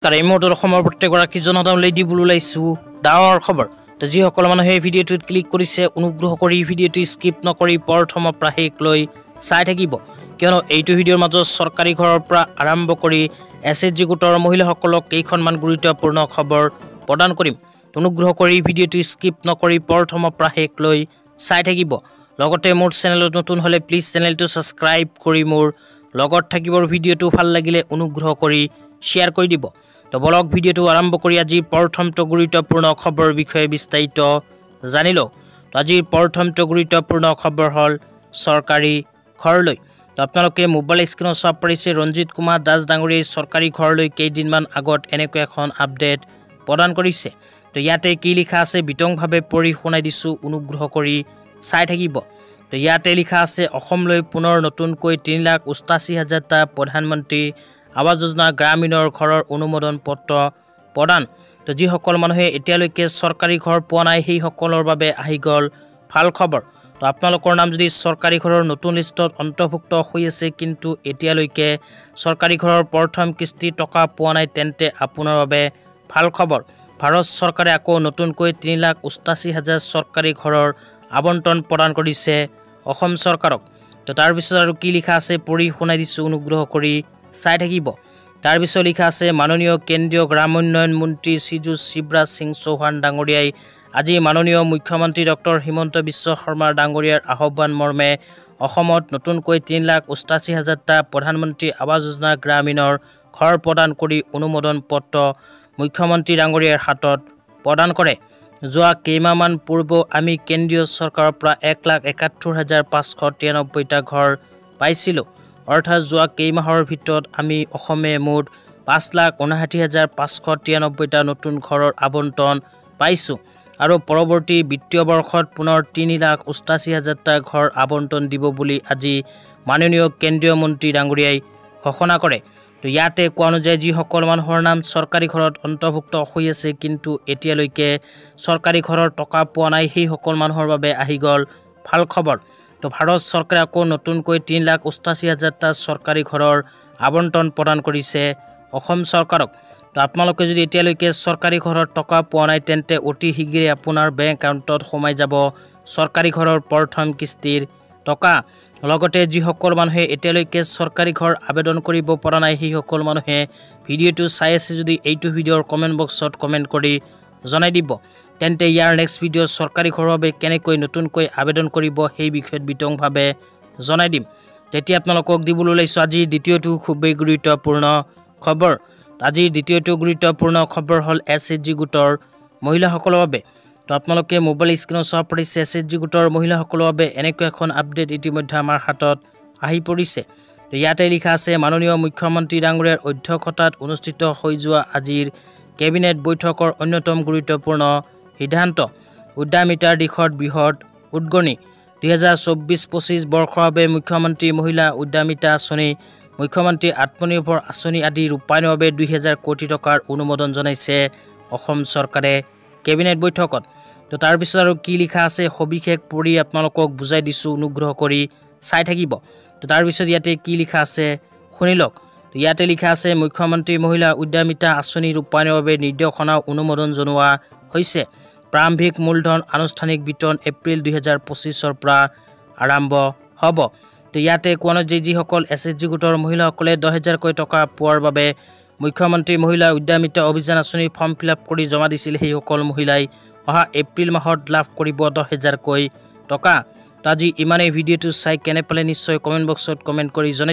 তাৰ এই মুহূৰ্তত অসমৰ প্ৰত্যেকগৰাকী জনতালৈ দিবলৈ ওলাইছোঁ ডাঙৰ খবৰ। তো যিসকল মানুহে ভিডিঅ'টোত ক্লিক কৰিছে অনুগ্ৰহ কৰি ভিডিঅ'টো স্কিপ নকৰি প্ৰথমৰ পৰা শেষলৈ চাই থাকিব, কিয়নো এইটো ভিডিঅ'ৰ মাজত চৰকাৰী ঘৰৰ পৰা আৰম্ভ কৰি SHG গোটৰ মহিলাসকলক কেইখনমান গুৰুত্বপূৰ্ণ খবৰ প্ৰদান কৰিম। অনুগ্ৰহ কৰি ভিডিঅ'টো স্কিপ নকৰি প্ৰথমৰ পৰা শেষলৈ চাই থাকিব। লগতে মোৰ চেনেলত নতুন হ'লে প্লিজ চেনেলটো ছাবস্ক্ৰাইব কৰি মোৰ লগত থাকিব। ভিডিঅ'টো ভাল লাগিলে অনুগ্ৰহ কৰি শ্বেয়াৰ কৰি দিব। তো বলক ভিডিঅ'টো আৰম্ভ কৰি আজিৰ প্ৰথমটো গুৰুত্বপূৰ্ণ খবৰৰ বিষয়ে বিস্তাৰিত জানি লওঁ। তো আজিৰ প্ৰথমটো গুৰুত্বপূৰ্ণ খবৰ হ'ল চৰকাৰী ঘৰলৈ। তো আপোনালোকে মোবাইল স্ক্ৰীনত চাব পাৰিছে ৰঞ্জিত কুমাৰ দাস ডাঙৰীয়াই চৰকাৰী ঘৰলৈ কেইদিনমান আগত এনেকৈ এখন আপডেট প্ৰদান কৰিছে। তো ইয়াতে কি লিখা আছে বিতংভাৱে পঢ়ি শুনাই দিছোঁ, অনুগ্ৰহ কৰি চাই থাকিব। তো ইয়াতে লিখা আছে অসমলৈ পুনৰ নতুনকৈ 3,88,000টা প্ৰধানমন্ত্ৰী আৱাস যোজনা গ্ৰামীণৰ ঘৰৰ অনুমোদন পত্ৰ প্ৰদান। তো যিসকল মানুহে এতিয়ালৈকে চৰকাৰী ঘৰ পোৱা নাই সেইসকলৰ বাবে আহি গ'ল ভাল খবৰ। তো আপোনালোকৰ নাম যদি চৰকাৰী ঘৰৰ নতুন লিষ্টত অন্তৰ্ভুক্ত হৈ আছে কিন্তু এতিয়ালৈকে চৰকাৰী ঘৰৰ প্ৰথম কিস্তি টকা পোৱা নাই তেন্তে আপোনাৰ বাবে ভাল খবৰ। ভাৰত চৰকাৰে আকৌ নতুনকৈ 3,88,000 চৰকাৰী ঘৰৰ আবণ্টন প্ৰদান কৰিছে অসম চৰকাৰক। তো তাৰপিছত আৰু কি লিখা আছে পঢ়ি শুনাই দিছোঁ, অনুগ্ৰহ কৰি চাই থাকিব। তাৰপিছত লিখা আছে মাননীয় কেন্দ্ৰীয় গ্ৰামোন্নয়ন মন্ত্ৰী শ্ৰীযুত শিৱৰাজ সিং চৌহান ডাঙৰীয়াই আজি মাননীয় মুখ্যমন্ত্ৰী ডক্টৰ হিমন্ত বিশ্ব শৰ্মা ডাঙৰীয়াৰ আহ্বান মৰ্মে অসমত নতুনকৈ 3,88,000টা প্ৰধানমন্ত্ৰী আৱাস যোজনা গ্ৰামীণৰ ঘৰ প্ৰদান কৰি অনুমোদন পত্ৰ মুখ্যমন্ত্ৰী ডাঙৰীয়াৰ হাতত প্ৰদান কৰে। যোৱা কেইমাহমান পূৰ্বে আমি কেন্দ্ৰীয় চৰকাৰৰ পৰা 1,71,593টা ঘৰ পাইছিলোঁ। অৰ্থাৎ যোৱা কেইমাহৰ ভিতৰত আমি অসমে মুঠ 5,59,593টা নতুন ঘৰৰ আবণ্টন পাইছোঁ আৰু পৰৱৰ্তী বিত্তীয় বৰ্ষত পুনৰ 3,88,000টা ঘৰ আবণ্টন দিব বুলি আজি মাননীয় কেন্দ্ৰীয় মন্ত্ৰী ডাঙৰীয়াই ঘোষণা কৰে। তো ইয়াতে কোৱা অনুযায়ী যিসকল মানুহৰ নাম চৰকাৰী ঘৰত অন্তৰ্ভুক্ত হৈ আছে কিন্তু এতিয়ালৈকে চৰকাৰী ঘৰৰ টকা পোৱা নাই সেইসকল মানুহৰ বাবে আহি গ'ল ভাল খবৰ। তো ভাৰত চৰকাৰে আকৌ নতুনকৈ 3,88,000টা চৰকাৰী ঘৰৰ আবণ্টন প্ৰদান কৰিছে অসম চৰকাৰক। তো আপোনালোকে যদি এতিয়ালৈকে চৰকাৰী ঘৰৰ টকা পোৱা নাই তেন্তে অতি শীঘ্ৰে আপোনাৰ বেংক একাউণ্টত সোমাই যাব চৰকাৰী ঘৰৰ প্ৰথম কিস্তিৰ টকা। লগতে যিসকল মানুহে এতিয়ালৈকে চৰকাৰী ঘৰ আবেদন কৰিব পৰা নাই সেইসকল মানুহে ভিডিঅ'টো চাই আছে যদি এইটো ভিডিঅ'ৰ কমেণ্ট বক্সত কমেণ্ট কৰি জনাই দিব, তেন্তে ইয়াৰ নেক্সট ভিডিঅ' চৰকাৰী ঘৰৰ বাবে কেনেকৈ নতুনকৈ আবেদন কৰিব সেই বিষয়ত বিতংভাৱে জনাই দিম। তেতিয়া আপোনালোকক দিবলৈ ওলাইছোঁ আজিৰ দ্বিতীয়টো খুবেই গুৰুত্বপূৰ্ণ খবৰ। আজিৰ দ্বিতীয়টো গুৰুত্বপূৰ্ণ খবৰ হ'ল SHG গোটৰ মহিলাসকলৰ বাবে। তো আপোনালোকে মোবাইল স্ক্ৰীনত চাব পাৰিছে SHG গোটৰ মহিলাসকলৰ বাবে এনেকৈ এখন আপডেট ইতিমধ্যে আমাৰ হাতত আহি পৰিছে। তো ইয়াতে লিখা আছে মাননীয় মুখ্যমন্ত্ৰী ডাঙৰীয়াৰ অধ্যক্ষতাত অনুষ্ঠিত হৈ যোৱা আজিৰ কেবিনেট বৈঠকৰ অন্যতম গুৰুত্বপূৰ্ণ সিদ্ধান্ত উদ্যমিতাৰ দিশত বৃহৎ উদগনি। 2024-25 বৰ্ষৰ বাবে মুখ্যমন্ত্ৰী মহিলা উদ্যমিতা আঁচনি, মুখ্যমন্ত্ৰী আত্মনিৰ্ভৰ আঁচনি আদি ৰূপায়ণৰ বাবে 2,000 কোটি টকাৰ অনুমোদন জনাইছে অসম চৰকাৰে কেবিনেট বৈঠকত। তো তাৰপিছত আৰু কি লিখা আছে সবিশেষ পঢ়ি আপোনালোকক বুজাই দিছোঁ, অনুগ্ৰহ কৰি চাই থাকিব। তো তাৰপিছত ইয়াতে কি লিখা আছে শুনি লওক। তো ইয়াতে লিখা আছে মুখ্যমন্ত্ৰী মহিলা উদ্যমিতা আঁচনি ৰূপায়ণৰ বাবে নিৰ্দেশনা অনুমোদন জনোৱা হৈছে। প্ৰাৰম্ভিক মূলধন আনুষ্ঠানিক বিতৰণ এপ্ৰিল 2025ৰ পৰা আৰম্ভ হ'ব। তো ইয়াতে কোৱা অনুযায়ী যিসকল SHG গোটৰ মহিলাসকলে 10,000কৈ টকা পোৱাৰ বাবে মুখ্যমন্ত্ৰী মহিলা উদ্যমিতা অভিযান আঁচনিৰ ফৰ্ম ফিল আপ কৰি জমা দিছিল সেইসকল মহিলাই অহা এপ্ৰিল মাহত লাভ কৰিব 10,000কৈ টকা। তো আজি ইমানেই। ভিডিঅ'টো চাই কেনে পালে নিশ্চয় কমেণ্ট বক্সত কমেণ্ট কৰি জনাই